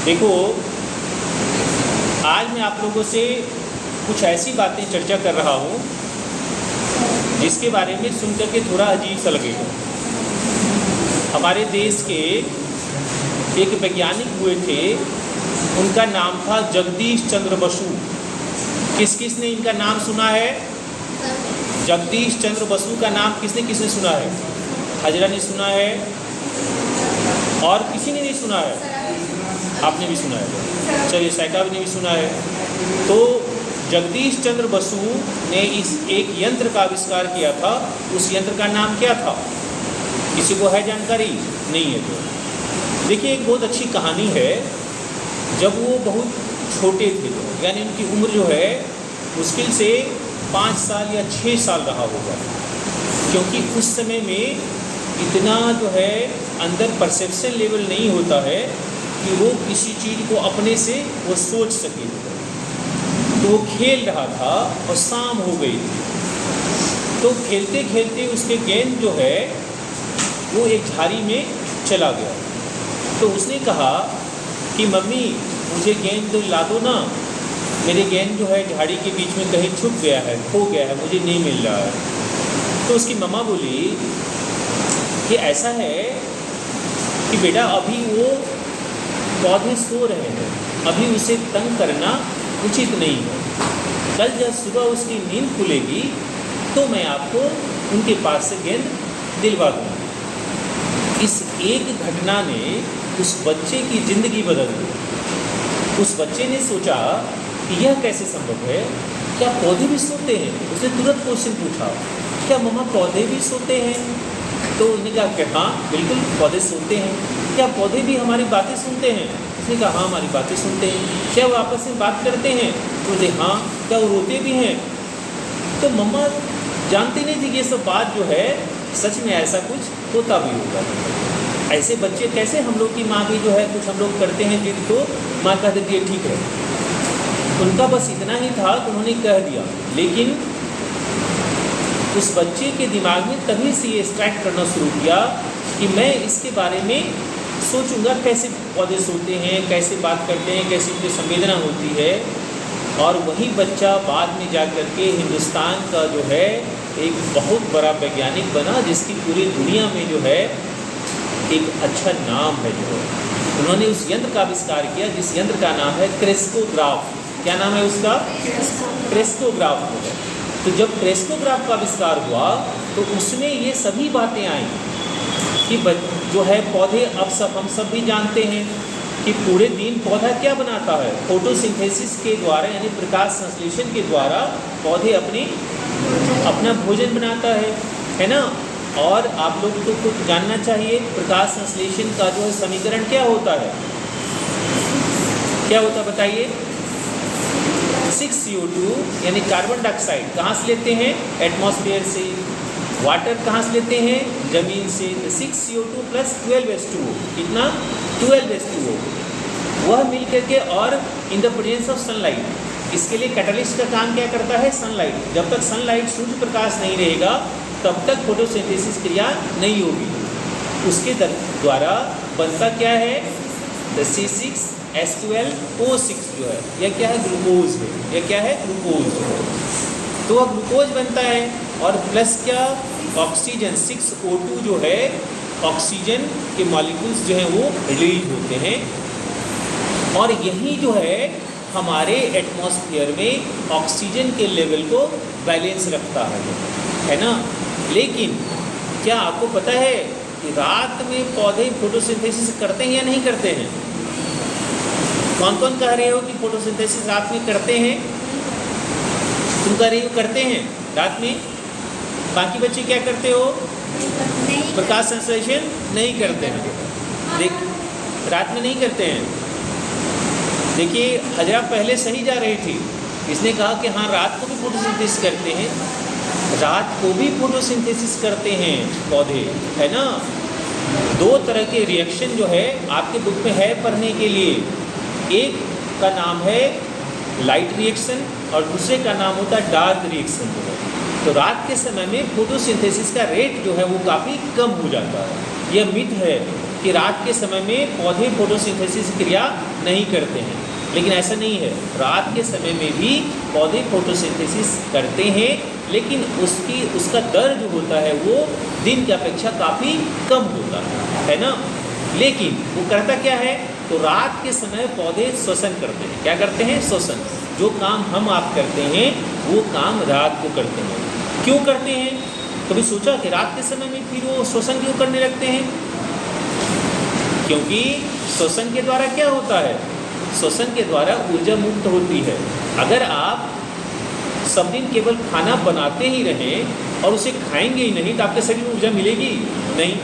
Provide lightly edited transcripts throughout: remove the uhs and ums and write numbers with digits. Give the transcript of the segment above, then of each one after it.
देखो, आज मैं आप लोगों से कुछ ऐसी बातें चर्चा कर रहा हूँ जिसके बारे में सुन करके थोड़ा अजीब सा लगेगा। हमारे देश के एक वैज्ञानिक हुए थे, उनका नाम था जगदीश चंद्र बसु। किस किस ने इनका नाम सुना है? जगदीश चंद्र बसु का नाम किसने किसने सुना है? हजरा ने सुना है और किसी ने नहीं सुना है? आपने भी सुना है, चलिए साहब ने भी सुना है। तो जगदीश चंद्र बसु ने इस एक यंत्र का आविष्कार किया था। उस यंत्र का नाम क्या था? किसी को है जानकारी? नहीं है। तो देखिए, एक बहुत अच्छी कहानी है। जब वो बहुत छोटे थे, यानी उनकी उम्र जो है मुश्किल से 5 साल या 6 साल रहा होगा, क्योंकि उस समय में इतना जो है अंदर परसेप्शन लेवल नहीं होता है कि वो किसी चीज़ को अपने से वो सोच सके। तो वो खेल रहा था और शाम हो गई थी। तो खेलते खेलते उसके गेंद जो है वो एक झाड़ी में चला गया। तो उसने कहा कि मम्मी, मुझे गेंद ला दो ना, मेरे गेंद जो है झाड़ी के बीच में कहीं छुप गया है, खो गया है, मुझे नहीं मिल रहा है। तो उसकी मम्मा बोली कि ऐसा है कि बेटा, अभी वो पौधे सो रहे हैं, अभी उसे तंग करना उचित नहीं है। कल जब सुबह उसकी नींद खुलेगी तो मैं आपको उनके पास से गेंद दिलवा दूँगी। इस एक घटना ने उस बच्चे की ज़िंदगी बदल दी। उस बच्चे ने सोचा कि यह कैसे संभव है, क्या पौधे भी सोते हैं? उसने तुरंत क्वेश्चन पूछा, क्या मम्मा पौधे भी सोते हैं? तो उसने कहा कि हाँ बिल्कुल, पौधे सोते हैं। क्या पौधे भी हमारी बातें सुनते हैं? उसने कहा हाँ, हमारी बातें सुनते हैं। क्या वो आपस में बात करते हैं? तो बोले हाँ। क्या वो रोते भी हैं? तो मम्मा जानती नहीं थी कि ये सब बात जो है सच में ऐसा कुछ होता भी होगा। ऐसे बच्चे कैसे, हम लोग की माँ भी जो है कुछ हम लोग करते हैं जिद, तो माँ कह देती है ठीक है। उनका बस इतना ही था कि उन्होंने कह दिया, लेकिन उस बच्चे के दिमाग में तभी से ये स्ट्राइक करना शुरू किया कि मैं इसके बारे में सोचूंगा, कैसे पौधे सोते हैं, कैसे बात करते हैं, कैसे उनकी संवेदना होती है। और वही बच्चा बाद में जा कर के हिंदुस्तान का जो है एक बहुत बड़ा वैज्ञानिक बना, जिसकी पूरी दुनिया में जो है एक अच्छा नाम है। जो उन्होंने उस यंत्र का आविष्कार किया, जिस यंत्र का नाम है क्रेस्कोग्राफ। क्या नाम है उसका? क्रेस्कोग्राफ। तो जब क्रेस्कोग्राफ का आविष्कार हुआ तो उसमें ये सभी बातें आई कि जो है पौधे, अब सब हम सब भी जानते हैं कि पूरे दिन पौधा क्या बनाता है? फोटोसिंथेसिस के द्वारा, यानी प्रकाश संश्लेषण के द्वारा पौधे अपना भोजन बनाता है ना। और आप लोग को कुछ जानना चाहिए, प्रकाश संश्लेषण का जो है समीकरण क्या होता है? क्या होता बताइए? 6CO2 यानी कार्बन डाइऑक्साइड कहाँ से लेते हैं? एटमॉस्फेयर से। वाटर कहाँ से लेते हैं? जमीन से। 6CO2 प्लस 12H2O, कितना? 12H2O। वह मिल करके, और in the presence of sunlight, इसके लिए कैटलिस्ट का काम क्या करता है? सनलाइट। जब तक सनलाइट, सूर्य प्रकाश नहीं रहेगा तब तक फोटोसिंथेसिस क्रिया नहीं होगी। उसके द्वारा बनता क्या है? C6H12O6 जो है, यह क्या है? ग्लूकोज है। यह क्या है? ग्लूकोज। तो वह ग्लूकोज बनता है, और प्लस क्या? ऑक्सीजन। 6O2 जो है, ऑक्सीजन के मॉलिक्यूल्स जो हैं वो रिलीज होते हैं। और यही जो है हमारे एटमॉस्फेयर में ऑक्सीजन के लेवल को बैलेंस रखता है ना। लेकिन क्या आपको पता है कि रात में पौधे फोटोसिंथेसिस करते हैं या नहीं करते हैं? कौन कौन कह रहे हो कि फोटोसिंथेसिस रात में करते हैं? तुम कह रही हो करते हैं रात में। बाकी बच्चे क्या करते हो? प्रकाश संश्लेषण नहीं करते हैं। रात में नहीं करते हैं। देखिए, हजरा पहले सही जा रही थी। इसने कहा कि हाँ, रात को भी फोटोसिंथेसिस करते हैं। रात को भी फोटोसिंथेसिस करते हैं पौधे, है ना। 2 तरह के रिएक्शन जो है आपके बुक में है पढ़ने के लिए। एक का नाम है लाइट रिएक्शन और दूसरे का नाम होता है डार्क रिएक्शन। तो रात के समय में फोटोसिंथेसिस का रेट जो है वो काफ़ी कम हो जाता है। यह मिथ है कि रात के समय में पौधे फोटोसिंथेसिस क्रिया नहीं करते हैं, लेकिन ऐसा नहीं है। रात के समय में भी पौधे फोटोसिंथेसिस करते हैं, लेकिन उसका दर जो होता है वो दिन की अपेक्षा काफ़ी कम होता है ना। लेकिन वो करता क्या है, तो रात के समय पौधे श्वसन करते हैं। क्या करते हैं? श्वसन। जो काम हम आप करते हैं वो काम रात को करते हैं। क्यों करते हैं? कभी सोचा कि रात के समय में फिर वो श्वसन क्यों करने लगते हैं? क्योंकि श्वसन के द्वारा क्या होता है, श्वसन के द्वारा ऊर्जा मुक्त होती है। अगर आप सब दिन केवल खाना बनाते ही रहें और उसे खाएंगे ही नहीं तो आपके शरीर में ऊर्जा मिलेगी नहीं।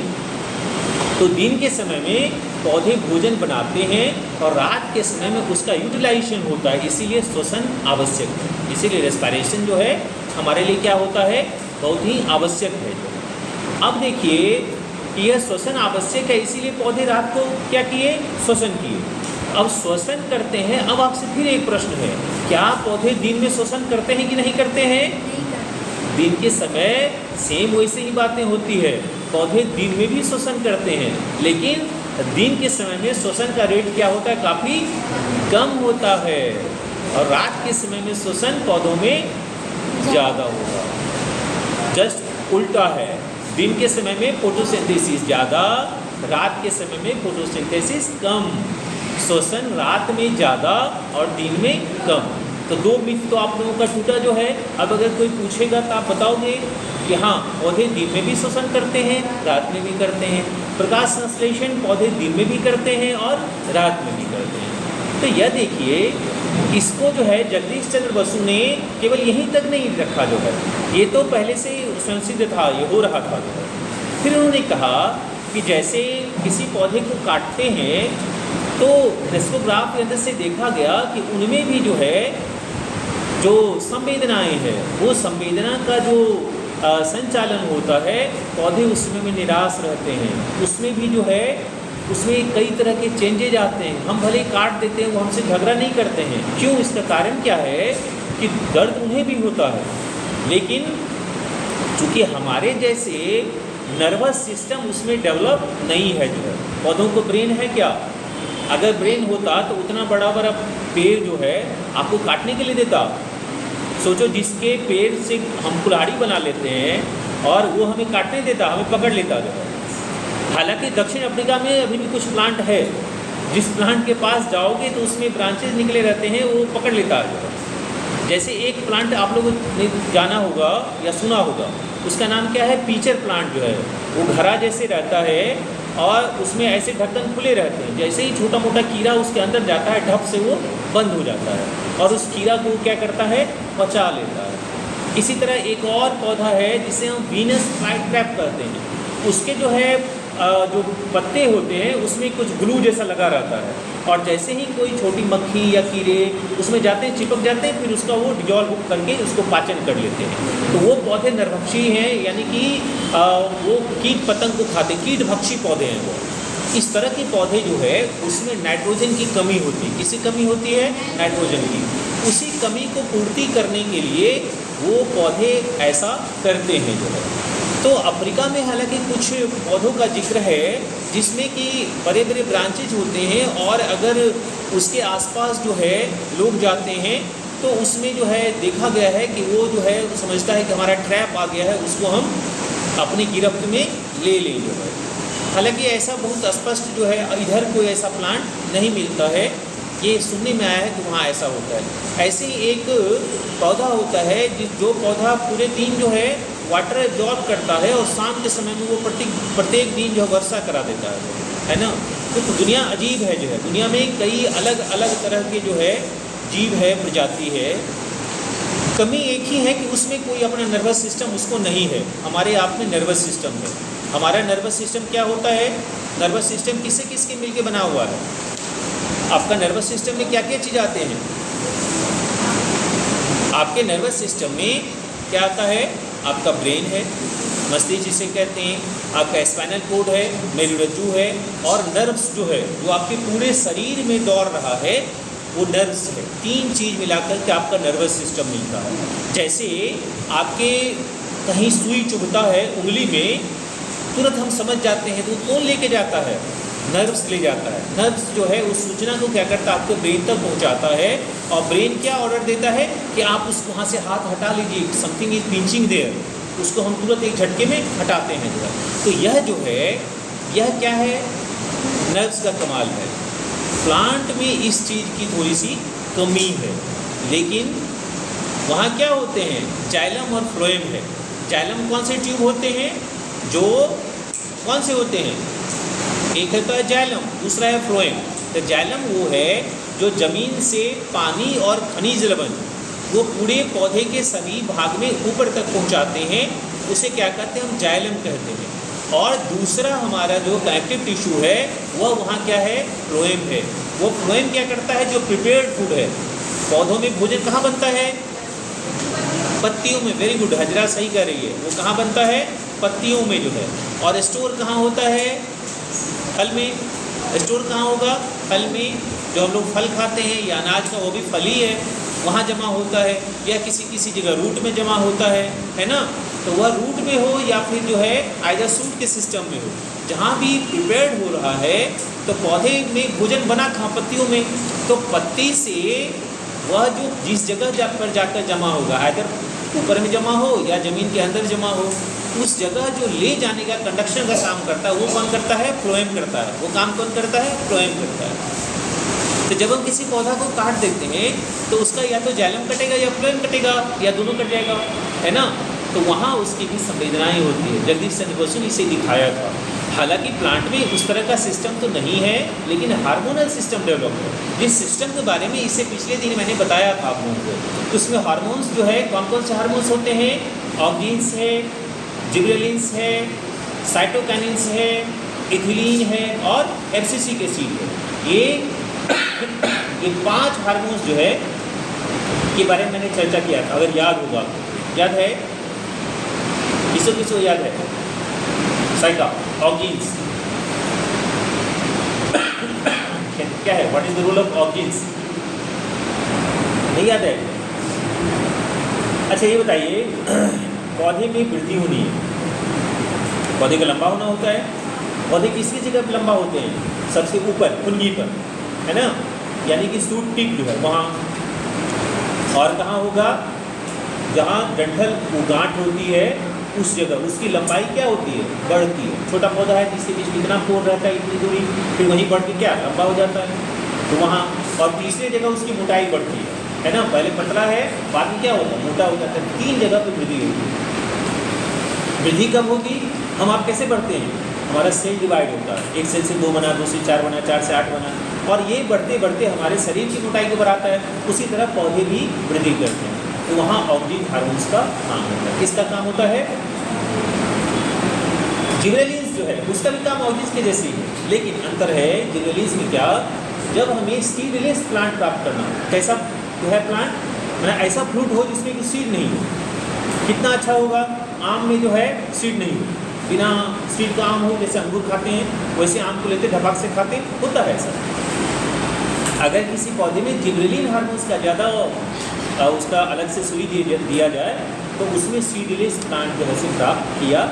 तो दिन के समय में पौधे भोजन बनाते हैं और रात के समय में उसका यूटिलाइजेशन होता है, इसीलिए श्वसन आवश्यक है। इसीलिए रेस्पिरेशन जो है हमारे लिए क्या होता है, बहुत ही आवश्यक है। अब देखिए यह श्वसन आवश्यक है, इसीलिए पौधे रात को क्या किए, श्वसन किए। अब श्वसन करते हैं। अब आपसे फिर एक प्रश्न है, क्या पौधे दिन में श्वसन करते हैं कि नहीं करते हैं? दिन के समय सेम वैसे ही बातें होती है, पौधे दिन में भी श्वसन करते हैं, लेकिन दिन के समय में श्वसन का रेट क्या होता है, काफ़ी कम होता है, और रात के समय में श्वसन पौधों में ज़्यादा होगा। जस्ट उल्टा है, दिन के समय में फोटोसिंथेसिस ज़्यादा, रात के समय में फोटोसिंथेसिस कम। श्वसन रात में ज़्यादा और दिन में कम। तो दो मिथ तो आप लोगों का टूटा जो है। अब अगर कोई पूछेगा तो आप बताओगे कि हाँ, पौधे दिन में भी श्वसन करते हैं, रात में भी करते हैं। प्रकाश संश्लेषण पौधे दिन में भी करते हैं और रात में भी करते हैं। तो यह देखिए, इसको जो है जगदीश चंद्र बसु ने केवल यहीं तक नहीं रखा जो है, ये तो पहले से संसिद्ध था, ये हो रहा था जो है। फिर उन्होंने कहा कि जैसे किसी पौधे को काटते हैं तो क्रेस्कोग्राफ के अंदर से देखा गया कि उनमें भी जो है जो संवेदनाएं हैं, वो संवेदना का जो संचालन होता है, पौधे उसमें में निराश रहते हैं। उसमें भी जो है उसमें कई तरह के चेंजेज आते हैं। हम भले काट देते हैं, वो हमसे झगड़ा नहीं करते हैं। क्यों? इसका कारण क्या है कि दर्द उन्हें भी होता है, लेकिन चूँकि हमारे जैसे नर्वस सिस्टम उसमें डेवलप नहीं है जो है। पौधों को ब्रेन है क्या? अगर ब्रेन होता तो उतना बड़ा बड़ा पेड़ जो है आपको काटने के लिए देता। सोचो, जिसके पेड़ से हम कुल्हाड़ी बना लेते हैं और वो हमें काटने देता, हमें पकड़ लेता जो है। हालांकि दक्षिण अफ्रीका में अभी भी कुछ प्लांट है, जिस प्लांट के पास जाओगे तो उसमें ब्रांचेज निकले रहते हैं, वो पकड़ लेता है। जैसे एक प्लांट आप लोगों ने जाना होगा या सुना होगा, उसका नाम क्या है, पीचर प्लांट जो है। वो घड़ा जैसे रहता है और उसमें ऐसे ढक्कन खुले रहते हैं। जैसे ही छोटा मोटा कीड़ा उसके अंदर जाता है, ढप से वो बंद हो जाता है और उस कीड़ा को क्या करता है, पचा लेता है। इसी तरह एक और पौधा है जिसे हम वीनस फ्लाईट्रैप कहते हैं। उसके जो है जो पत्ते होते हैं उसमें कुछ ग्लू जैसा लगा रहता है, और जैसे ही कोई छोटी मक्खी या कीड़े उसमें जाते हैं, चिपक जाते हैं, फिर उसका वो डिजॉल्व करके उसको पाचन कर लेते हैं। तो वो पौधे नरभक्षी हैं, यानी कि वो कीट पतंग को खाते, कीटभक्षी पौधे हैं वो। इस तरह के पौधे जो है उसमें नाइट्रोजन की कमी होती है। किसकी कमी होती है? नाइट्रोजन की। उसी कमी को पूर्ति करने के लिए वो पौधे ऐसा करते हैं जो है। तो अफ्रीका में हालांकि कुछ पौधों का जिक्र है जिसमें कि बड़े बड़े ब्रांचेज होते हैं, और अगर उसके आसपास जो है लोग जाते हैं तो उसमें जो है देखा गया है कि वो जो है समझता है कि हमारा ट्रैप आ गया है, उसको हम अपनी गिरफ्त में ले लें जो है। हालांकि ऐसा बहुत स्पष्ट जो है इधर कोई ऐसा प्लांट नहीं मिलता है, ये सुनने में आया है कि वहाँ ऐसा होता है। ऐसे ही एक पौधा होता है जो पौधा पूरे दिन जो है वाटर एब्जॉर्ब करता है और शाम के समय में वो प्रत्येक दिन जो वर्षा करा देता है ना। तो दुनिया अजीब है जो है। दुनिया में कई अलग अलग तरह के जो है जीव है, प्रजाति है। कमी एक ही है कि उसमें कोई अपना नर्वस सिस्टम उसको नहीं है। हमारे आप में नर्वस सिस्टम है। हमारा नर्वस सिस्टम क्या होता है? नर्वस सिस्टम किससे किसके मिलके बना हुआ है? आपका नर्वस सिस्टम में क्या क्या चीज़ आते हैं? आपके नर्वस सिस्टम में क्या आता है? आपका ब्रेन है, मस्तिष्क जिसे कहते हैं, आपका स्पाइनल कोड है, मेरुरज्जु है, और नर्व्स जो है जो आपके पूरे शरीर में दौड़ रहा है वो नर्व्स है। तीन चीज़ मिलाकर के आपका नर्वस सिस्टम मिलता है। जैसे आपके कहीं सुई चुभता है उंगली में, तुरंत हम समझ जाते हैं, तो कौन लेके जाता है? नर्व्स ले जाता है। नर्व्स जो है उस सूचना को क्या करता है, आपके ब्रेन तक पहुंचाता है, और ब्रेन क्या ऑर्डर देता है कि आप उस वहाँ से हाथ हटा लीजिए, समथिंग इज पिंचिंग देयर, उसको हम तुरंत एक झटके में हटाते हैं जो है। तो यह जो है, यह क्या है, नर्व्स का कमाल है। प्लांट में इस चीज़ की थोड़ी सी कमी है, लेकिन वहाँ क्या होते हैं, जाइलम और फ्लोएम है। जाइलम कौन से ट्यूब होते हैं, जो कौन से होते हैं, एक है तो जाइलम, दूसरा है फ्लोएम। तो जाइलम वो है जो ज़मीन से पानी और खनिज लवण वो पूरे पौधे के सभी भाग में ऊपर तक पहुंचाते हैं, उसे क्या कहते हैं, हम जाइलम कहते हैं। और दूसरा हमारा जो कनेक्टिव टिश्यू है वह वहाँ क्या है, फ्लोएम है। वो फ्लोएम क्या करता है, जो प्रिपेयर्ड फूड है, पौधों में भोजन कहाँ बनता है, पत्तियों में। वेरी गुड, हजरा सही कह रही है, वो कहाँ बनता है, पत्तियों में जो है। और स्टोर कहाँ होता है, फल में। स्टोर कहाँ होगा, फल में। जो हम लोग फल खाते हैं या अनाज का वो भी फल ही है, वहाँ जमा होता है, या किसी जगह रूट में जमा होता है ना। तो वह रूट में हो या फिर जो है आइदर सूट के सिस्टम में हो, जहाँ भी प्रिपेयर्ड हो रहा है, तो पौधे में भोजन बना कहाँ, पत्तियों में। तो पत्ती से वह जो जिस जगह पर जाकर जमा होगा, आइदर ऊपर में जमा हो या ज़मीन के अंदर जमा हो, उस जगह जो ले जाने का कंडक्शन का काम करता है वो कौन करता है, फ्लोएम करता है। वो काम कौन करता है, फ्लोएम करता है। तो जब हम किसी पौधा को काट देते हैं तो उसका या तो जाइलम कटेगा या फ्लोएम कटेगा, या दोनों कट जाएगा, है ना। तो वहाँ उसकी भी संवेदनाएं होती है। जगदीश चंद्र बसु ने इसे दिखाया था। हालांकि प्लांट में उस तरह का सिस्टम तो नहीं है, लेकिन हार्मोनल सिस्टम डेवलप है, जिस सिस्टम के बारे में इससे पिछले दिन मैंने बताया था आप लोगों को। तो उसमें हार्मोन्स जो है कौन कौन से हार्मोन्स होते हैं, ऑक्जिन्स है, जिबरेलिन्स है, साइटोकाइनिन्स है, इथिलीन है और एब्सिसिक एसिड है। ये 5 हार्मोन्स जो है के बारे में मैंने चर्चा किया था, अगर याद होगा। याद है, किसको याद है, साइका, ऑक्जिन्स क्या है, what is the role of auxins, नहीं याद है। अच्छा ये बताइए, पौधे में वृद्धि होनी है, पौधे का लंबा होना होता है। पौधे किसकी जगह पर लंबा होते हैं, सबसे ऊपर कुंजी पर, है ना, यानी कि सूट टिप जो है वहाँ। और कहाँ होगा, जहाँ डंठल गांठ होती है उस जगह उसकी लंबाई क्या होती है, बढ़ती है। छोटा पौधा है जिसके बीच में इतना पोर रहता है, इतनी दूरी, फिर वहीं बढ़ के क्या लंबा हो जाता है, तो वहाँ। और तीसरी जगह उसकी मोटाई बढ़ती है ना, पहले पतला है, बाद में क्या होता है, मोटा हो जाता है। 3 जगह पर वृद्धि होगी। वृद्धि कब होगी, हम आप कैसे बढ़ते हैं, हमारा सेल डिवाइड होता है, एक सेल से 2 बना, 2 से 4 बना, 4 से 8 बना, और ये बढ़ते बढ़ते हमारे शरीर की मोटाई को बढ़ाता है। उसी तरह पौधे भी वृद्धि करते हैं। तो वहाँ ऑक्जिन हार्मोन्स का काम होता है। किसका काम होता है, जिबरेलिन्स जो है उसका भी काम ऑक्जिन के जैसे ही है, लेकिन अंतर है जिबरेलिन्स में क्या, जब हमें सीडलेस प्लांट प्राप्त करना, कैसा जो है प्लांट, मतलब ऐसा फ्रूट हो जिसमें कि सीड नहीं हो। कितना अच्छा होगा, आम में जो है सीड नहीं हो, बिना सीड का आम हो, जैसे अंगूर खाते हैं वैसे आम को लेते ढपाक से खाते, होता है ऐसा। अगर किसी पौधे में जिबरेलिन हार्मोन्स का ज़्यादा उसका अलग से सुई दिया जाए तो उसमें सीडलेस प्लांट जो है से प्राप्त किया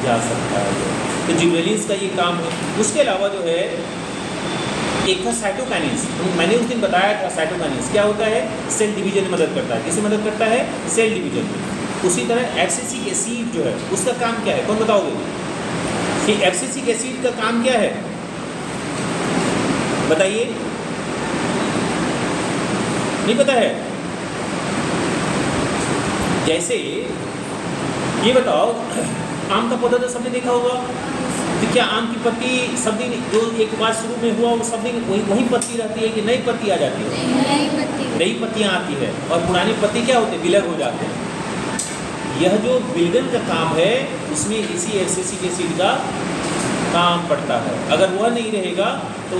जा सकता है। तो जिबरेलिन्स का ये काम है। उसके अलावा जो है एक था साइटोकाइनिन्स, मैंने उस दिन बताया था। साइटोकाइनिन्स क्या होता है, सेल डिवीजन में मदद करता है। किसे मदद करता है, सेल डिवीजन में। उसी तरह एब्सिसिक एसिड जो है उसका काम क्या है, कौन बताओगे कि एब्सिसिक एसिड का काम क्या है, बताइए, नहीं पता है। जैसे ये बताओ, आम का पौधा तो सबने देखा होगा, तो क्या आम की पत्ती सब दिन जो एक बार शुरू में हुआ वो सब दिन वही पत्ती रहती है कि नई पत्ती आ जाती है, नई पत्तियाँ आती है, और पुरानी पत्ती क्या होती है, विलग हो जाते हैं। यह जो विलगन का काम है उसमें इसी एब्सिसिक एसिड का काम पड़ता है। अगर वह नहीं रहेगा तो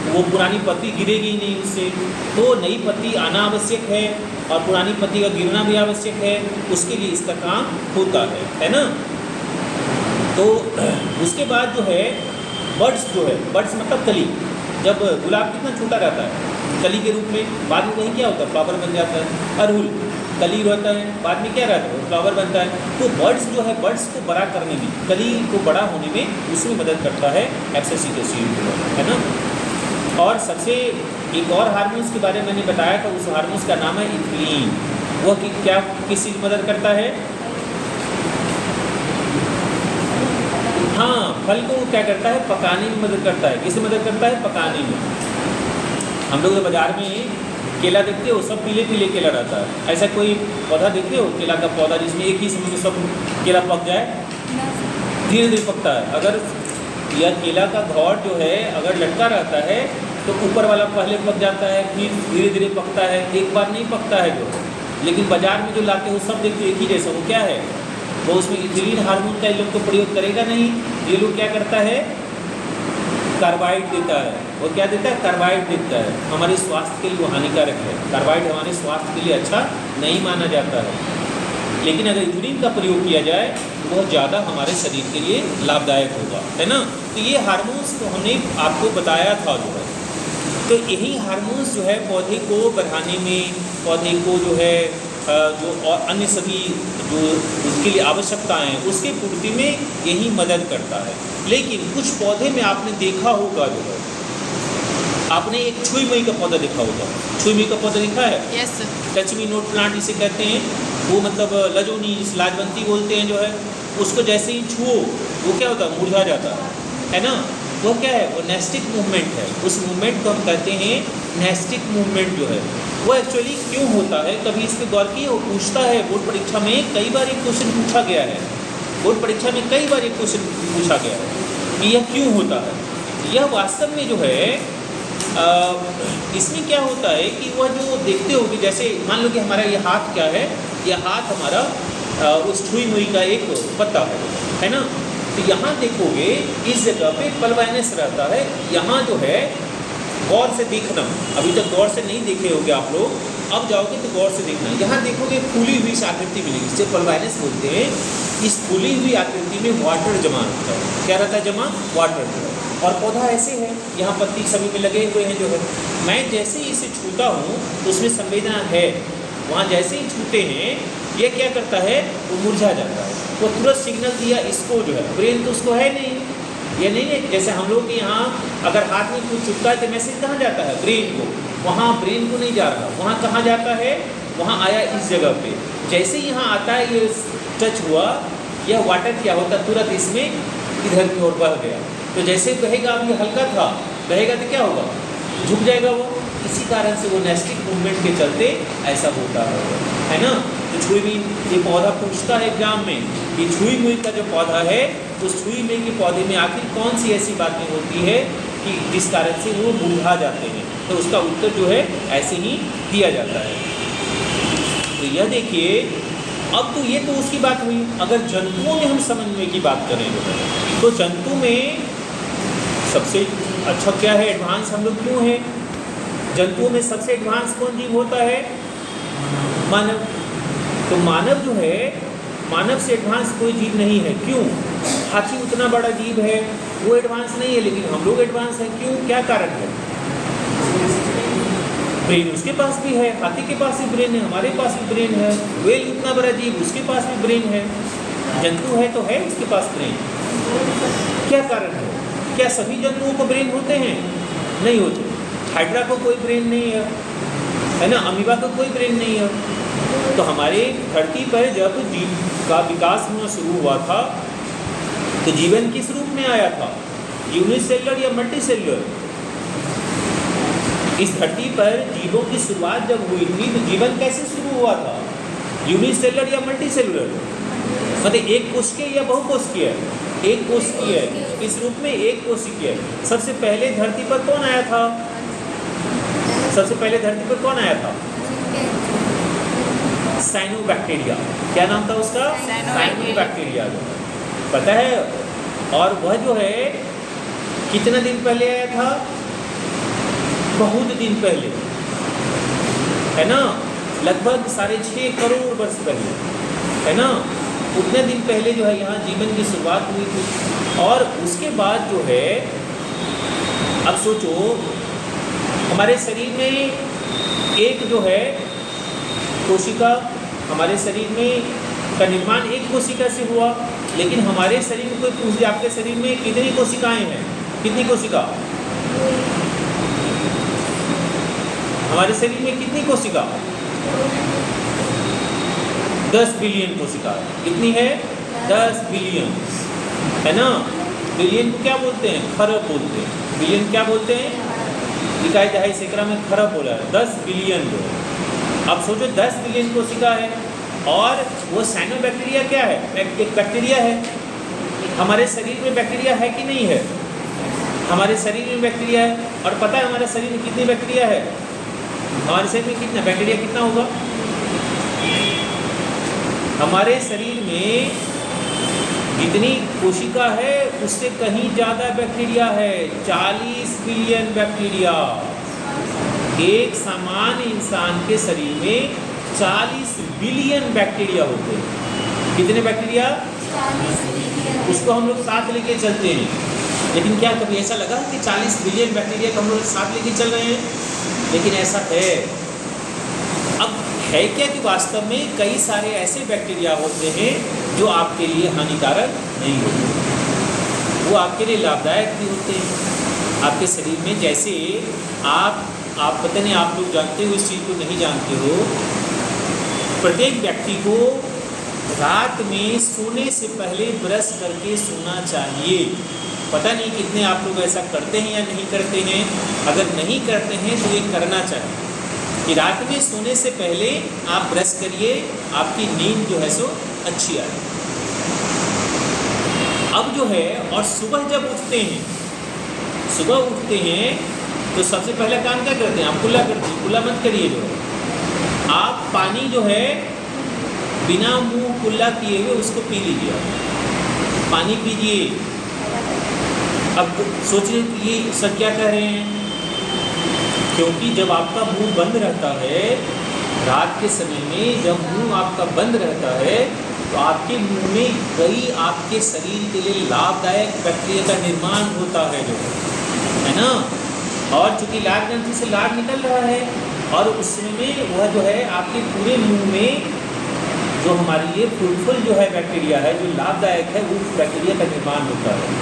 वो पुरानी पत्ती गिरेगी ही नहीं उससे, तो नई पत्ती आना आवश्यक है और पुरानी पत्ती का गिरना भी आवश्यक है, उसके लिए इसका काम होता है ना। तो उसके बाद जो है बड्स जो है, बड्स मतलब कली, जब गुलाब कितना छोटा रहता है कली के रूप में, बाद में वही क्या होता है, फ्लावर बन जाता है। अरहुल, कली रहता है, बाद में क्या रहता है, फ्लावर बनता है। तो बर्ड्स जो है, बर्ड्स को बड़ा करने में, कली को बड़ा होने में उसमें मदद करता है एब्सिसिक एसिड, है ना। और सबसे एक और हार्मोन्स के बारे में मैंने बताया था, उस हार्मोन्स का नाम है इथिलीन। वह क्या किस चीज़ में मदद करता है? हाँ, फल को क्या करता है, पकाने में मदद करता है। किससे मदद करता है? पकाने में। हम लोग बाजार में केला देखते हो, सब पीले पीले केला रहता है। ऐसा कोई पौधा देखते हो केला का पौधा जिसमें एक ही समय में सब केला पक जाए? धीरे धीरे पकता है। अगर यह केला का घौर जो है अगर लटका रहता है तो ऊपर वाला पहले पक जाता है, फिर धीरे धीरे पकता है, एक बार नहीं पकता है जो। लेकिन बाजार में जो लाते हो सब देखते एक ही जैसा, वो क्या है, वो उसमें इथिलीन हार्मोन का ये लोग तो प्रयोग करेगा नहीं। ये लोग क्या करता है, कार्बाइड देता है। वो क्या देता है? कार्बाइड देता है। हमारे स्वास्थ्य के लिए वो हानिकारक है। कार्बाइड हमारे स्वास्थ्य के लिए अच्छा नहीं माना जाता है। लेकिन अगर इथिलीन का प्रयोग किया जाए तो वह ज़्यादा हमारे शरीर के लिए लाभदायक होगा, है ना। तो ये हार्मोन्स को हमने आपको बताया था जो है। तो यही हार्मोन्स जो है पौधे को बढ़ाने में, पौधे को जो है जो और अन्य सभी जो उसके लिए आवश्यकताएं हैं उसके पूर्ति में यही मदद करता है। लेकिन कुछ पौधे में आपने देखा होगा जो है, आपने एक छुई मुई का पौधा देखा होगा। छुई मुई का पौधा देखा है? Yes sir. Touch me note plant इसे कहते हैं। वो मतलब लजोनी, जिस लाजवंती बोलते हैं जो है, उसको जैसे ही छुओ वो क्या होता है, मुरझा जाता है ना। वो क्या है, वो नेस्टिक मूवमेंट है। उस मूवमेंट को हम कहते हैं नेस्टिक मूवमेंट जो है। वो एक्चुअली क्यों होता है, कभी इस पर गौर किए? वो पूछता है बोर्ड परीक्षा में, कई बार एक क्वेश्चन पूछा गया है, बोर्ड परीक्षा में कई बार एक क्वेश्चन पूछा गया है कि यह क्यों होता है। यह वास्तव में जो है इसमें क्या होता है कि वह जो देखते हो कि जैसे मान लो कि हमारा ये हाथ क्या है, यह हाथ हमारा उस छुई मुई का एक पत्ता है ना। तो यहाँ देखोगे इस जगह पे पल्वाइनस रहता है। यहाँ जो है गौर से देखना, अभी तक गौर से नहीं देखे होगे आप लोग, अब जाओगे तो गौर से देखना। यहाँ देखोगे फूली हुई आकृति मिलेगी, जिसे पल्वाइनस बोलते हैं। इस फूली हुई आकृति में वाटर जमा रहता है। क्या रहता है जमा? वाटर। और पौधा ऐसे है, यहाँ पत्ती सभी में लगे हुए हैं जो है। मैं जैसे ही इसे छूता हूँ तो उसमें संवेदना है, वहाँ जैसे ही छूते हैं ये क्या करता है, वो मुरझा जाता है। वो तुरंत सिग्नल दिया इसको जो है, ब्रेन तो उसको है नहीं, ये नहीं है जैसे हम लोग के यहाँ अगर हाथ में कुछ चुपता है तो मैसेज कहाँ जाता है, ब्रेन को। वहाँ ब्रेन को नहीं जा रहा, वहाँ कहाँ जाता है, वहाँ आया इस जगह पे। जैसे ही यहाँ आता है, ये टच हुआ, यह वाटर क्या होता है, तुरंत इसमें इधर की ओर बढ़ गया। तो जैसे बहेगा, अब ये हल्का था, बहेगा तो क्या होगा, झुक जाएगा वो। इसी कारण से वो नेस्टिक मूवमेंट के चलते ऐसा होता है ना। तो छुई मुई ये पौधा पूछता है एग्जाम में कि छुई मुई का जो पौधा है, उस छुई मुई के पौधे में आखिर कौन सी ऐसी बातें होती है कि जिस कारण से वो मुरझा जाते हैं। तो उसका उत्तर जो है ऐसे ही दिया जाता है। तो यह देखिए, अब तो ये तो उसकी बात हुई। अगर जंतुओं में हम समन्वय की बात करें तो जंतु में सबसे अच्छा क्या है, एडवांस हम लोग क्यों हैं? जंतुओं में सबसे एडवांस कौन जीव होता है? मानव। तो मानव जो है, मानव से एडवांस कोई जीव नहीं है। क्यों? हाथी उतना बड़ा जीव है, वो एडवांस नहीं है, लेकिन हम लोग एडवांस हैं। क्यों? क्या कारण है? ब्रेन उसके पास भी है, हाथी के पास भी ब्रेन है, हमारे पास भी ब्रेन है। व्हेल उतना बड़ा जीव, उसके पास भी ब्रेन है। जंतु है तो है उसके पास ब्रेन। क्या कारण है? क्या सभी जंतुओं को ब्रेन होते हैं? नहीं होते। हाइड्रा को कोई ब्रेन नहीं है ना, अमीबा को कोई ब्रेन नहीं है। तो हमारे धरती पर जब जीव का विकास होना शुरू हुआ था तो जीवन किस रूप में आया था, यूनिसेलुलर या मल्टीसेलुलर? इस धरती पर जीवों की शुरुआत जब हुई थी तो जीवन कैसे शुरू हुआ था, यूनिसेलुलर या मल्टीसेलुलर? मतलब एक कोशिकीय या बहुकोशिकीय? एक कोशिकीय। इस रूप में एक कोशिकीय। सबसे पहले धरती पर कौन आया था? सबसे पहले धरती पर कौन आया था? साइनोबैक्टीरिया। क्या नाम था उसका? साइनोबैक्टीरिया। पता है? और वह जो है कितना दिन पहले आया था? बहुत दिन पहले, है ना, लगभग 6.5 करोड़ वर्ष पहले, है ना। उतने दिन पहले जो है यहाँ जीवन की शुरुआत हुई थी। और उसके बाद जो है, अब सोचो हमारे शरीर में एक जो है कोशिका हमारे शरीर में का निर्माण एक कोशिका से हुआ, लेकिन हमारे शरीर में कोई पूछ दे आपके शरीर में कितनी कोशिकाएं हैं? कितनी कोशिका? हमारे शरीर में कितनी कोशिका? 10 बिलियन कोशिका। कितनी है? 10 बिलियन, है ना। बिलियन को क्या बोलते हैं? खरब बोलते हैं। बिलियन क्या बोलते हैं? इकाई दहाई सैकड़ा में खरब बोला है। 10 बिलियन जो है। अब सोचो 10 बिलियन कोशिका है, और वो साइनोबैक्टीरिया क्या है? एक बैक्टीरिया है। हमारे शरीर में बैक्टीरिया है कि नहीं है? हमारे शरीर में बैक्टीरिया है, और पता है हमारे शरीर में कितनी बैक्टीरिया है? हमारे शरीर में कितना बैक्टीरिया कितना होगा? हमारे शरीर में जितनी कोशिका है उससे कहीं ज़्यादा बैक्टीरिया है। 40 बिलियन बैक्टीरिया। एक सामान्य इंसान के शरीर में 40 बिलियन बैक्टीरिया होते हैं। कितने बैक्टीरिया? 40 बिलियन। उसको हम लोग साथ लेके चलते हैं, लेकिन क्या कभी ऐसा लगा कि 40 बिलियन बैक्टीरिया को हम लोग साथ लेके चल रहे हैं? लेकिन ऐसा है। अब है क्या कि वास्तव में कई सारे ऐसे बैक्टीरिया होते हैं जो आपके लिए हानिकारक नहीं होते, वो आपके लिए लाभदायक भी होते हैं। आपके शरीर में जैसे आप पता नहीं आप लोग जानते हो इस चीज़ को, नहीं जानते हो, प्रत्येक व्यक्ति को रात में सोने से पहले ब्रश करके सोना चाहिए। पता नहीं कितने आप लोग ऐसा करते हैं या नहीं करते हैं। अगर नहीं करते हैं तो ये करना चाहिए कि रात में सोने से पहले आप ब्रश करिए, आपकी नींद जो है सो अच्छी आए। अब जो है, और सुबह जब उठते हैं, सुबह उठते हैं तो सबसे पहला काम क्या करते हैं? आप कुल्ला करते हैं। कुल्ला मत करिए, जो है आप पानी जो है बिना मुंह कुल्ला किए हुए उसको पी लीजिए। पानी पीजिए। अब सोच रहे कि ये सर क्या कह रहे हैं? क्योंकि जब आपका मुंह बंद रहता है रात के समय में, जब मुंह आपका बंद रहता है तो आपके मुंह में कई आपके शरीर के लिए लाभदायक बैक्टीरिया का निर्माण होता है, जो है ना। और चूँकि लार ग्रंथि से लार निकल रहा है, और उस समय में वह जो है आपके पूरे मुंह में जो हमारे लिए फ्रूटफुल जो है बैक्टीरिया है, जो लाभदायक है, वो बैक्टीरिया का निर्माण होता है।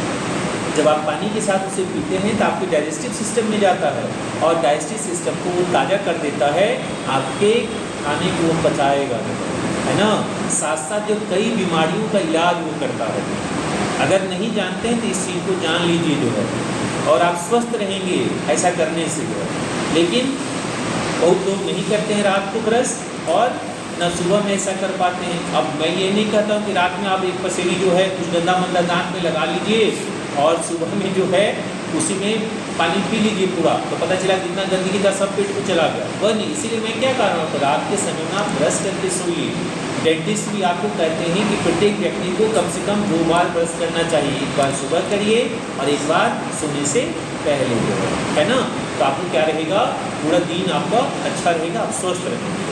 जब आप पानी के साथ उसे पीते हैं तो आपके डाइजेस्टिव सिस्टम में जाता है, और डाइजेस्टिव सिस्टम को वो ताज़ा कर देता है, आपके खाने को वो पचाएगा, है ना। साथ साथ जो कई बीमारियों का इलाज वो करता है। अगर नहीं जानते हैं तो इस चीज़ को जान लीजिए, जो है, और आप स्वस्थ रहेंगे ऐसा करने से, जो है। लेकिन बहुत लोग नहीं करते हैं रात को ब्रश, और न सुबह में ऐसा कर पाते हैं। अब मैं ये नहीं कहता हूँ कि रात में आप एक पसेरी जो है कुछ गंदा मंदा दांत में लगा लीजिए, और सुबह में जो है उसी में पानी पी लीजिए पूरा, तो पता चला कितना गंदगी था सब पेट को चला गया। वह नहीं। इसीलिए मैं क्या कर रहा हूँ, रात के समय में आप ब्रश करके सोइए। डेंटिस्ट भी आपको कहते हैं कि प्रत्येक व्यक्ति को कम से कम 2 बार ब्रश करना चाहिए। एक बार सुबह करिए और एक बार सोने से पहले, है ना। तो आपको क्या रहेगा, पूरा दिन आपका अच्छा रहेगा, आप स्वस्थ रहेंगे।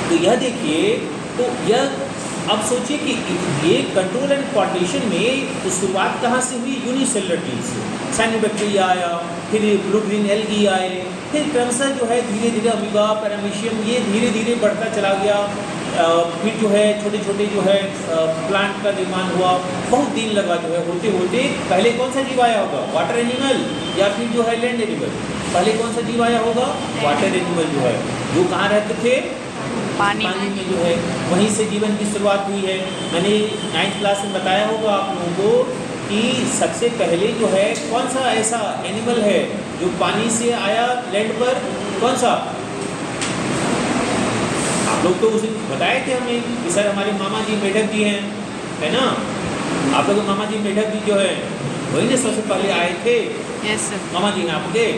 तो यह देखिए, तो यह अब सोचिए कि ये कंट्रोल एंड कोऑर्डिनेशन में तो शुरुआत कहाँ से हुई? यूनिसेलुलर जीव से। साइनोबैक्टीरिया आया, फिर ब्लू ग्रीन एल्गी आए, फिर क्रमशः जो है धीरे धीरे अमीबा, पैरामीशियम, ये धीरे धीरे बढ़ता चला गया। फिर जो है छोटे छोटे जो है प्लांट का निर्माण हुआ। बहुत दिन लगा जो है होते होते। पहले कौन सा जीव आया होगा? वाटर एनिमल, या फिर जो है लैंड एनिमल। पहले कौन सा जीव आया होगा? वाटर एनिमल, जो है जो कहाँ रहते थे? पानी में, जो है वहीं से जीवन की शुरुआत हुई है। मैंने 9th क्लास में बताया होगा आप लोगों को कि सबसे पहले जो है कौन सा ऐसा एनिमल है जो पानी से आया लैंड पर? कौन सा? आप लोग तो उसे बताए थे हमें कि सर हमारे मामा जी मेढक जी हैं, है ना। आप लोग मामा जी मेढक जी जो है वही ने सबसे पहले आए थे। Yes sir. मामा जी हैं आपके?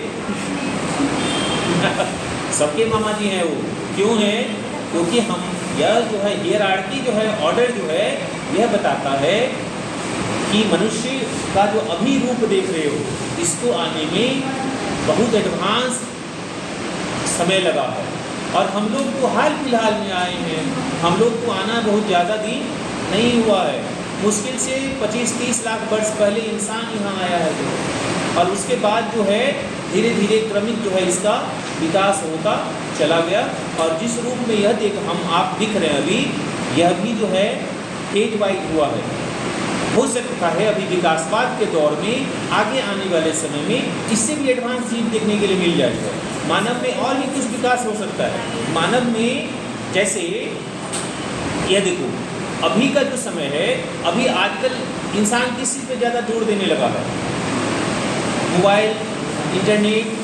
सबके मामा जी हैं वो। क्यों है? क्योंकि हम यह जो है हियरार्की जो है, ऑर्डर जो है, यह बताता है कि मनुष्य का जो अभी रूप देख रहे हो, इसको आने में बहुत एडवांस समय लगा है। और हम लोग तो हाल फिलहाल में आए हैं। हम लोग को आना बहुत ज़्यादा दिन नहीं हुआ है। मुश्किल से 25-30 लाख वर्ष पहले इंसान यहाँ आया है, और उसके बाद जो है धीरे धीरे क्रमिक जो है इसका विकास होता चला गया, और जिस रूप में यह हम आप दिख रहे हैं अभी, यह भी जो है फेज वाइज हुआ है। हो सकता है अभी विकासवाद के दौर में आगे आने वाले समय में इससे भी एडवांस जीव देखने के लिए मिल जाएगा। मानव में और भी कुछ विकास हो सकता है। मानव में जैसे यह देखो, अभी का जो समय है, अभी आजकल इंसान किस चीज़ पे ज़्यादा जोर देने लगा है? मोबाइल, इंटरनेट,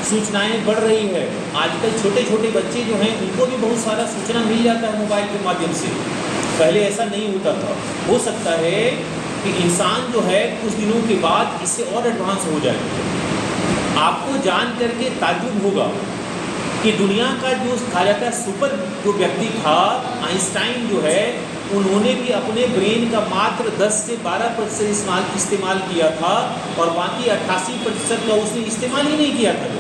सूचनाएं बढ़ रही है। आजकल छोटे छोटे बच्चे जो हैं उनको भी बहुत सारा सूचना मिल जाता है मोबाइल के माध्यम से। पहले ऐसा नहीं होता था। हो सकता है कि इंसान जो है कुछ दिनों के बाद इससे और एडवांस हो जाए। आपको जान करके ताज्जुब होगा कि दुनिया का जो कहा जाता है सुपर जो व्यक्ति था आइंस्टाइन जो है, उन्होंने भी अपने ब्रेन का मात्र 10 से 12% इस्तेमाल किया था, और बाकी 88% का उसने इस्तेमाल ही नहीं किया था।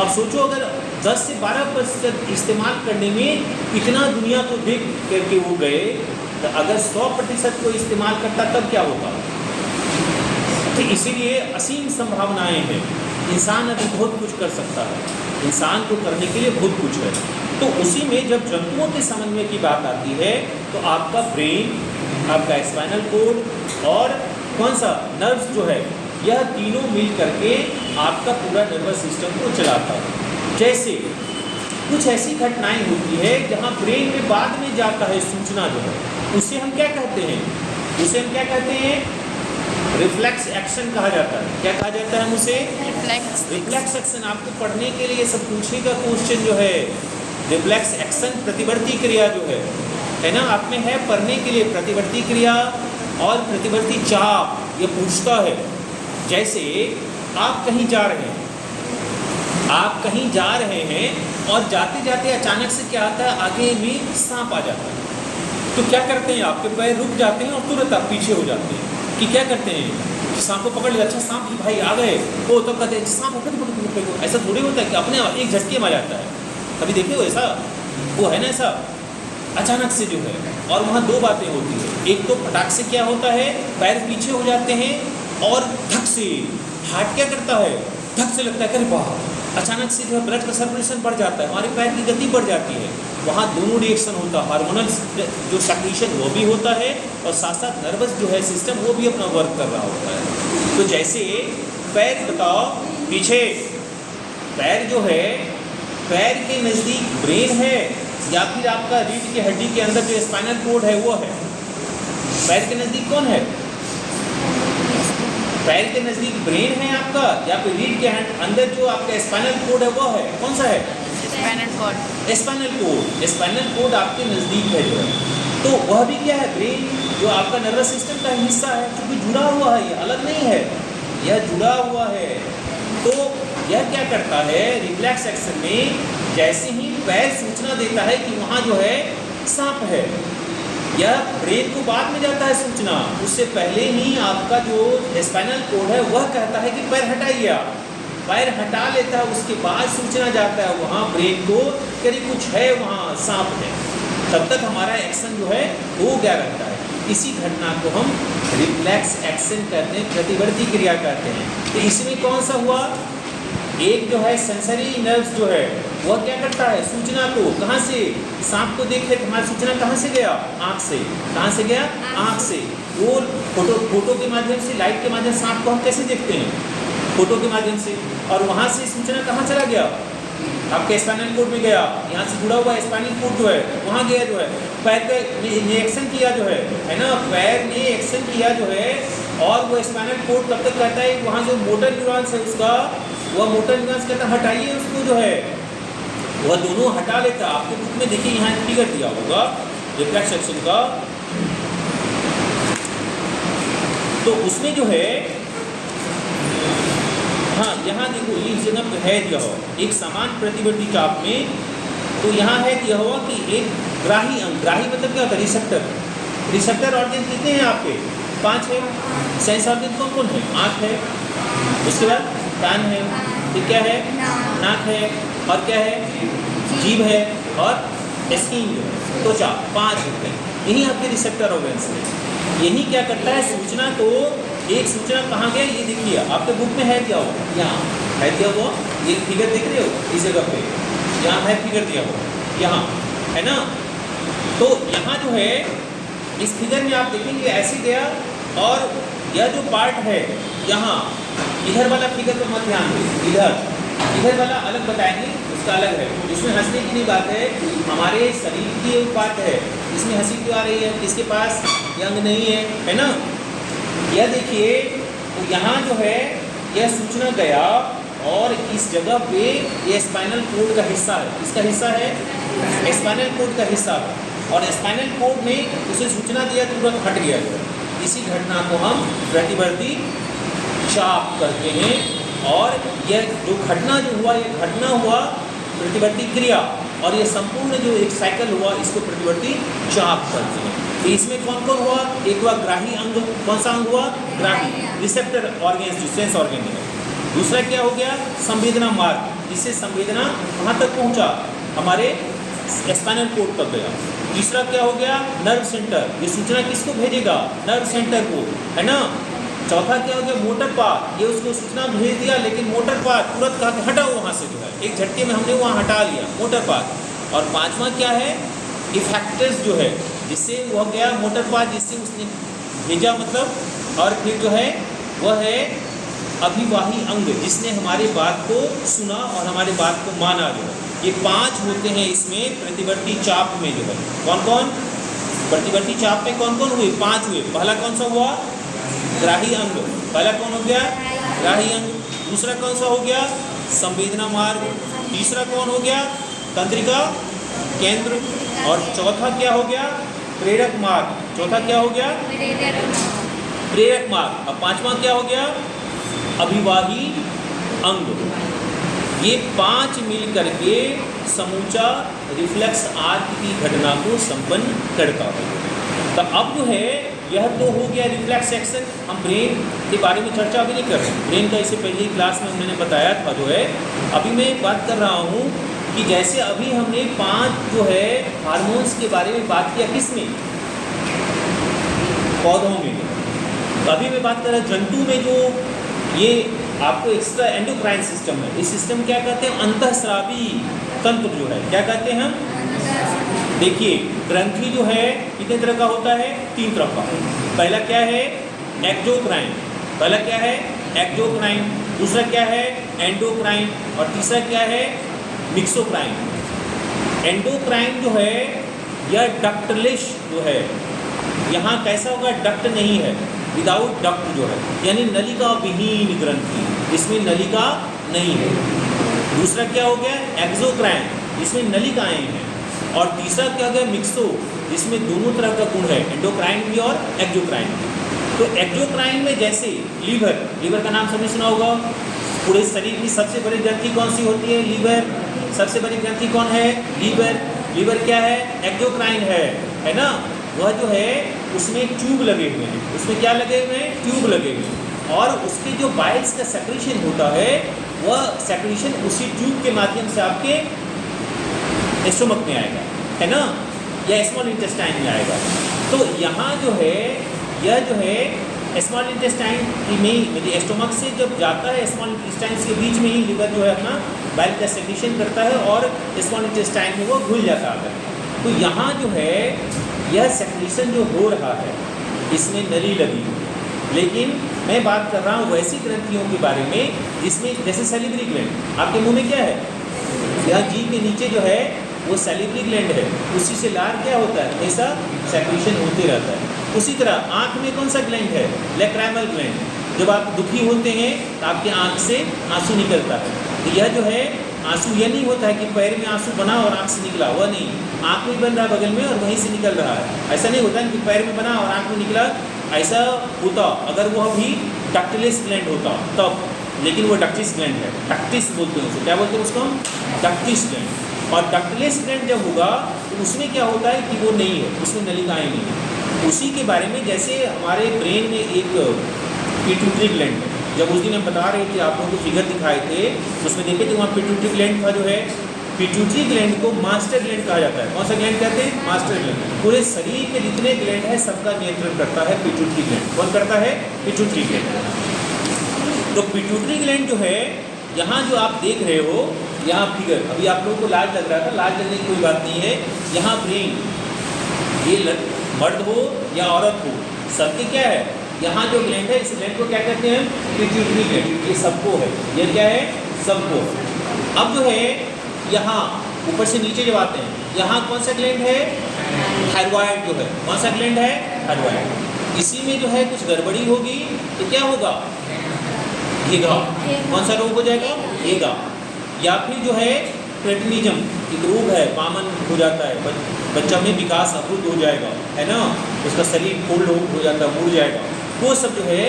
अब सोचो अगर 10 से 12% इस्तेमाल करने में इतना दुनिया को देख करके वो गए, तो अगर 100% को इस्तेमाल करता तब क्या होता? तो इसीलिए असीम संभावनाएं हैं। इंसान अभी बहुत कुछ कर सकता है, इंसान को करने के लिए बहुत कुछ है। तो उसी में जब जंतुओं के समन्वय की बात आती है तो आपका ब्रेन, आपका स्पाइनल कोड और कौन सा नर्व्स जो है, यह तीनों मिल करके आपका पूरा नर्वस सिस्टम को चलाता है। जैसे कुछ ऐसी घटनाएं होती है जहां ब्रेन में बाद में जाता है सूचना जो है, उसे हम क्या कहते हैं? उसे हम क्या कहते हैं? रिफ्लेक्स एक्शन कहा जाता है। क्या कहा जाता है उसे? Reflex action. आपको पढ़ने के लिए सब पूछेगा क्वेश्चन जो है, रिफ्लेक्स एक्शन प्रतिवर्ती क्रिया जो है ना, आप में है पढ़ने के लिए प्रतिवर्ती क्रिया और प्रतिवर्ती चाप, ये पूछता है। जैसे आप कहीं जा रहे हैं, आप कहीं जा रहे हैं और जाते जाते अचानक से क्या आता है, आगे में सांप आ जाता है, तो क्या करते हैं? आपके पैर रुक जाते हैं और तुरंत आप पीछे हो जाते हैं कि क्या करते हैं? सांप को पकड़ लिया, अच्छा सांप भाई आ गए, वो तब कहते हैं सांप पकड़। ऐसा थोड़ी होता है कि अपने एक झटके में आ जाता है। कभी देखे हो ऐसा? वो है ना ऐसा अचानक से जो है। और वहाँ दो बातें होती है, एक तो फटाक से क्या होता है, पैर पीछे हो जाते हैं, और धक से हार्ट क्या करता है, धक से लगता है अरे वाह, अचानक से जो है ब्लड का सर्कुलेशन बढ़ जाता है, हमारे पैर की गति बढ़ जाती है। वहाँ दोनों रिएक्शन होता है, हार्मोनल जो सेक्रीशन वो भी होता है, और साथ साथ नर्वस जो है सिस्टम वो भी अपना वर्क कर रहा होता है। तो जैसे पैर बताओ पीछे, पैर जो है, पैर के नज़दीक ब्रेन है या फिर आपका रीढ़ की हड्डी के अंदर जो स्पाइनल कोड है वो है? पैर के नज़दीक कौन है? पैर के नज़दीक ब्रेन है आपका, या फिर रीढ़ के अंदर जो आपका स्पाइनल कोड है वो है? कौन सा है? Spinal cord. Spinal cord. Spinal cord आपके नज़दीक है जो है, तो वह भी क्या है, ब्रेन जो आपका नर्वस सिस्टम का हिस्सा है, क्योंकि जुड़ा हुआ है, ये अलग नहीं है, यह जुड़ा हुआ है। तो यह क्या करता है, रिफ्लेक्स एक्शन में जैसे ही पैर सूचना देता है कि वहाँ जो है सांप है, यह ब्रेन को बाद में जाता है सूचना, उससे पहले ही आपका जो स्पाइनल कोड है वह कहता है कि पैर हटाइए। पैर हटा लेता है, उसके बाद सूचना जाता है वहाँ ब्रेन को कि कुछ है वहाँ, सांप है। तब तक हमारा एक्शन जो है हो गया रहता है। इसी घटना को हम रिफ्लेक्स एक्शन कहते हैं, प्रतिवर्ती क्रिया कहते हैं। तो इसमें कौन सा हुआ, एक जो है सेंसरी नर्व्स जो है वह क्या करता है, सूचना को कहाँ से, सांप को देखे तो हमारी सूचना कहाँ से गया, आँख से। कहाँ से गया? आँख से। वो फोटो के माध्यम से, लाइट के माध्यम से सांप को हम कैसे देखते हैं? फोटो के माध्यम से। और वहाँ से सूचना कहाँ चला गया? आपके स्पाइनल कोड में गया, यहाँ से जुड़ा हुआ स्पाइनल कोड जो है वहाँ गया, जो है पैर पे एक्शन किया जो है ना, पैर ने एक्शन किया जो है, और वो स्पाइनल कोड तब तक कहता है वहाँ जो मोटर न्यूरॉन्स है उसका, वह मोटर न्यूरॉन्स कहता है हटाइए उसको, जो है वह दोनों हटा लेता है। आपको बुक में देखिए यहाँ फिगर दिया होगा रिफ्लेक्स एक्शन का, तो उसमें जो है, हाँ यहाँ देखो इस जगह पे है दिया हुआ एक समान प्रतिवर्ती चाप में, तो यहाँ है दिया हुआ कि एक ग्राही अंग, ग्राही मतलब क्या होता है, रिसेप्टर। रिसेप्टर ऑर्गन कितने हैं आपके? 5 है। सेंस ऑर्गन कौन कौन है? आँख है, उसके बाद कान है, फिर क्या है, नाक है, और क्या है, जीभ है, और स्किन जो है, त्वचा। 5 होते हैं, यही आपके रिसेप्टर ऑर्गन्स हैं। यही क्या करता है, सूचना को एक सूचना कहाँ गया ये देखिए, आपके बुक में है क्या हो, यहाँ है दिया हुआ, ये फिगर देख रहे हो इस जगह पे, यहाँ है फिगर दिया हुआ, यहाँ है ना। तो यहाँ जो है इस फिगर में आप देखेंगे ऐसे गया, और यह जो पार्ट है यहाँ, इधर वाला फिगर पर मत ध्यान दें, इधर वाला अलग बताएंगे, उसका अलग है। इसमें हंसने की नहीं बात है, हमारे शरीर की एक बात है, इसमें हंसी क्यों आ रही है, किसके पास ये अंग नहीं है ना। यह देखिए, तो यहाँ जो है यह सूचना गया, और इस जगह पे ये स्पाइनल कोड का हिस्सा है, इसका हिस्सा है स्पाइनल कोड का हिस्सा है, और स्पाइनल कोड ने उसे सूचना दिया, तुरंत हट गया। इसी घटना को हम प्रतिवर्ती चाप करते हैं, और यह जो घटना जो हुआ, ये घटना हुआ प्रतिवर्ती क्रिया, और ये संपूर्ण जो एक साइकिल हुआ, इसको प्रतिवर्ती चाप करते हैं। तो इसमें कौन कौन हुआ, एक हुआ ग्राही अंग, कौन सा अंग हुआ, ग्राही रिसेप्टर ऑर्गेन्स, जो सेंस ऑर्गेन है। दूसरा क्या हो गया, संवेदना मार्ग, जिससे संवेदना कहाँ तक पहुँचा, हमारे स्पाइनल कोड तक गया। तीसरा क्या हो गया, नर्व सेंटर, ये सूचना किसको भेजेगा, नर्व सेंटर को, है ना। चौथा क्या हो गया, मोटर पाथ, ये उसको सूचना भेज दिया, लेकिन मोटर पाथ तुरंत कहा कि हटाओ वहाँ से, जो है एक झटके में हमने वहाँ हटा लिया, मोटर पाथ। और पांचवा क्या है, इफेक्टर्स जो है, जिससे वह गया मोटर पाथ, जिससे उसने भेजा मतलब, और फिर जो है वह है अभिवाही अंग, जिसने हमारे बात को सुना और हमारे बात को माना, जो है। ये 5 होते हैं इसमें प्रतिवर्ती चाप में, जो है कौन कौन, प्रतिवर्ती चाप में कौन कौन हुए, 5 हुए। पहला कौन सा हुआ, ग्राही अंग, पहला कौन हो गया, ग्राही अंग। दूसरा कौन सा हो गया, संवेदना मार्ग। तीसरा कौन हो गया, तंत्रिका केंद्र। और चौथा क्या हो गया, प्रेरक मार्ग। चौथा क्या हो गया, प्रेरक मार्ग। अब पांचवा क्या हो गया, अभिवाही अंग। ये 5 मिल करके समूचा रिफ्लेक्स आर्क की घटना को संपन्न करता है। तो अब जो है यह तो हो गया रिफ्लेक्स एक्शन। हम ब्रेन के बारे में चर्चा अभी नहीं कर रहे हैं, ब्रेन का इसे पहले ही क्लास में मैंने बताया था, जो है अभी मैं बात कर रहा हूँ कि जैसे अभी हमने 5 जो है हार्मोन्स के बारे में बात किया, किसमें, पौधों में। तो अभी मैं बात कर रहा जंतु में, जो ये आपको एक्स्ट्रा एंडोक्राइन सिस्टम है, इस सिस्टम क्या कहते हैं, अंतःस्रावी तंत्र जो है, क्या कहते हैं हम। देखिए ग्रंथि जो है कितने तरह का होता है, 3 तरह का। पहला क्या है, एक्सोक्राइन। पहला क्या है, एक्सोक्राइन। दूसरा क्या है, एंडोक्राइन। और तीसरा क्या है, मिक्सोक्राइन। एंडोक्राइन जो है यह डक्टलेस जो है, यहाँ कैसा होगा, डक्ट नहीं है, विदाउट डक्ट जो है, यानी नलिका विहीन ग्रंथि, इसमें नलिका नहीं है। दूसरा क्या हो गया, एक्सोक्राइन, इसमें नलिकाएं हैं। और तीसरा क्या हो गया, मिक्सो, जिसमें दोनों तरह का गुण है, एंडोक्राइन भी और एक्सोक्राइन भी। तो एक्सोक्राइन में जैसे लीवर, लीवर का नाम सबने सुना होगा। पूरे शरीर की सबसे बड़ी ग्रंथि कौन सी होती है, लीवर। सबसे बड़ी ग्रंथि कौन है, लीवर। लीवर क्या है, एक्सोक्राइन है ना। वह जो है उसमें ट्यूब लगे हुए हैं, उसमें क्या लगे हुए हैं, ट्यूब लगे हुए हैं। और उसके जो बाइल्स का सेक्रेशन होता है, वह सेक्रेशन उसी ट्यूब के माध्यम से आपके स्टोमक में आएगा, है ना, या स्मॉल इंटेस्टाइन में आएगा। तो यहाँ जो है यह जो है स्मॉल इंटेस्टाइन में, मतलब स्टोमक से जब जाता है, स्मॉल इंटेस्टाइन के बीच में ही लीवर जो है अपना बाइल का सेक्रेशन करता है, और स्मॉल इंटेस्टाइन में वो घुल जाता है। तो यहाँ जो है यह सेक्रेशन जो हो रहा है, इसमें नली लगी। लेकिन मैं बात कर रहा हूँ वैसी ग्रंथियों के बारे में जिसमें, जैसे सैलिवरी ग्लैंड, आपके मुंह में क्या है, यह जीभ के नीचे जो है वो सैलिवरी ग्लैंड है, उसी से लार क्या होता है, हमेशा सेक्रेशन होते रहता है। उसी तरह आँख में कौन सा ग्लैंड है, लैक्राइमल ग्लैंड। जब आप दुखी होते हैं तो आपके आँख से आंसू निकलता है। तो यह जो है आंसू, यह नहीं होता है कि पैर में आंसू बना और आँख से निकला, वह नहीं, आँख में बन रहा है बगल में और वहीं से निकल रहा है। ऐसा नहीं होता है कि पैर में बना और आँख में निकला, ऐसा होता अगर वह भी डक्टिलिस ग्लैंड होता तब, लेकिन वो डक्टिस ग्लैंड है, डक्टिस बोलते हैं उसे, क्या बोलते हैं उसको, डक्टिस ग्लैंड। और डक्टिलिस ग्लैंड जब होगा तो उसमें क्या होता है कि वो नहीं है, उसमें नलिकाएँ नहीं है। उसी के बारे में, जैसे हमारे ब्रेन में एक पिट्यूटरी ग्लैंड है, जब उस दिन हम बता रहे थे, आप लोगों को फिगर दिखाए थे, उसमें देखे थे वहाँ पिट्यूटरी ग्लैंड था जो है, पिट्यूटरी ग्लैंड को मास्टर ग्लैंड कहा जाता है। कौन सा ग्लैंड कहते हैं? Master gland. पूरे शरीर के जितने ग्लैंड है सबका नियंत्रण करता है पिट्यूटरी ग्लैंड। कौन करता है? Pituitary gland. तो पिट्यूटरी ग्लैंड जो है, यहाँ जो आप देख रहे हो, यहाँ फिगर, अभी आप लोगों को लाज लग रहा था, लाज लगने की कोई बात नहीं है। यहाँ ब्रेन, ये मर्द हो या औरत हो, सबके क्या है, यहाँ जो ग्लैंड है, इस ग्लैंड को क्या कहते हैं? Pituitary gland. ये सबको है, ये क्या है? सबको। अब जो है यहाँ ऊपर से नीचे जब आते हैं, यहाँ कौन सा ग्लैंड है? थायरॉइड जो है। कौन सा ग्लैंड है? थायरॉइड। इसी में जो है कुछ गड़बड़ी होगी तो क्या होगा? घेगा। कौन सा रोग हो जाएगा? घेगा। या फिर जो है क्रेटिनिज्म, एक रोग है, पामन हो जाता है, बच्चा में विकास अवरुद्ध हो जाएगा, है ना, उसका शरीर कोल्ड हो जाता है, मुड़ जाएगा, वो सब जो है।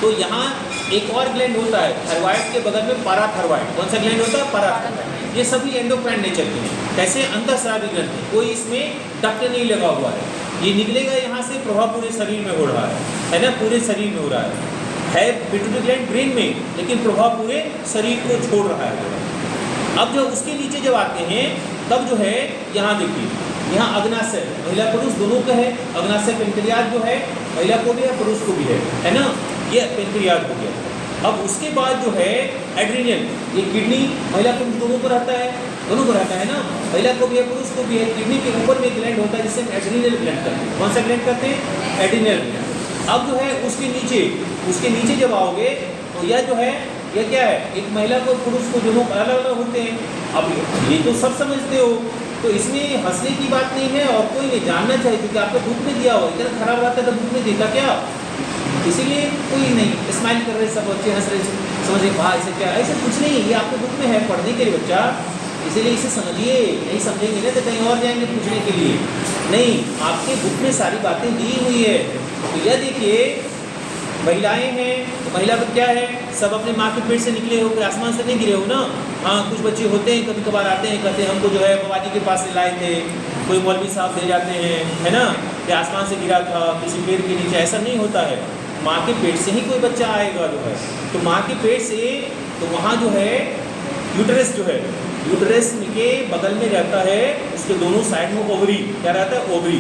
तो यहाँ एक और ग्लैंड होता है थायरॉइड के बगल में, पैराथायरॉइड। कौन सा ग्लैंड होता है? पैराथायरॉइड। ये सभी एंडोक्राइन नेचर के हैं। कैसे? अंतःस्रावी ग्रंथि, कोई इसमें डक्ट नहीं लगा हुआ है, ये निकलेगा यहाँ से, प्रभाव पूरे शरीर में हो रहा है ना, पूरे शरीर में हो रहा है पिट्यूटरी ग्लैंड ब्रेन में, लेकिन प्रभाव पूरे शरीर को छोड़ रहा है। अब जो उसके नीचे जब आते हैं तब जो है, यहाँ देखिए, यहाँ अग्नाशय, महिला पुरुष दोनों का है। अग्नाशय पेनक्रियाज जो है, महिला को भी है, पुरुष को भी है ना, ये पेनक्रियाज हो गया। अब उसके बाद जो है एड्रीनल, ये किडनी, महिला पुरुष दोनों को रहता है, दोनों को रहता है ना, महिला को भी है, पुरुष को भी है। किडनी के ऊपर में ग्लैंड होता है जिससे एड्रीनल ग्लैंड करते हैं। कौन सा ग्लैंड करते हैं? Adrenal gland. अब जो है उसके नीचे जब आओगे तो यह जो है, यह क्या है? एक महिला को पुरुष को दोनों अलग अलग होते हैं। अब ये तो सब समझते हो, तो इसमें हंसने की बात नहीं है और कोई नहीं जानना चाहिए, क्योंकि आपको बुक में दिया हो। इतना खराब बात है तो बुक में देखा क्या? इसीलिए कोई नहीं स्माइल कर रहे, सब बच्चे हंस रहे, समझ रहे भाई ऐसे क्या, ऐसे कुछ नहीं, ये आपके बुक में है पढ़ने के लिए बच्चा, इसीलिए इसे समझिए। नहीं समझेंगे ना तो कहीं और जाएंगे पूछने के लिए। नहीं, आपके बुक में सारी बातें दी हुई है। तो यह देखिए, महिलाएं हैं तो महिला को क्या है, सब अपने माँ के पेट से निकले हो, कोई आसमान से नहीं गिरे हो ना। हाँ, कुछ बच्चे होते हैं, कभी कभार आते हैं, कहते हैं हमको जो है बाबा जी के पास से लाए थे, कोई मौलवी साहब दे जाते हैं, है ना, कि आसमान से गिरा था किसी पेड़ के नीचे। ऐसा नहीं होता है, माँ के पेट से ही कोई बच्चा आएगा जो है। तो माँ के पेट से, तो वहाँ जो है यूट्रस जो है, यूट्रस के बगल में रहता है, उसके दोनों साइड में ओवरी, क्या रहता है? ओवरी।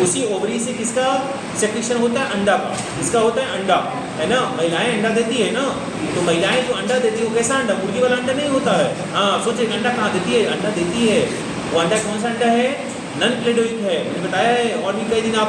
उसी ओवरी से किसका सेक्रेशन होता है? अंडा का। किसका होता है? अंडा, है ना। महिलाएं अंडा देती है ना, तो महिलाएं जो अंडा देती है वो कैसा अंडा? मुर्गी वाला अंडा नहीं होता है। हाँ, सोचिए अंडा कहाँ देती है? अंडा देती है, वो अंडा कौन सा अंडा है? नॉन क्लेडोइक है, मैंने बताया है और भी कई दिन आप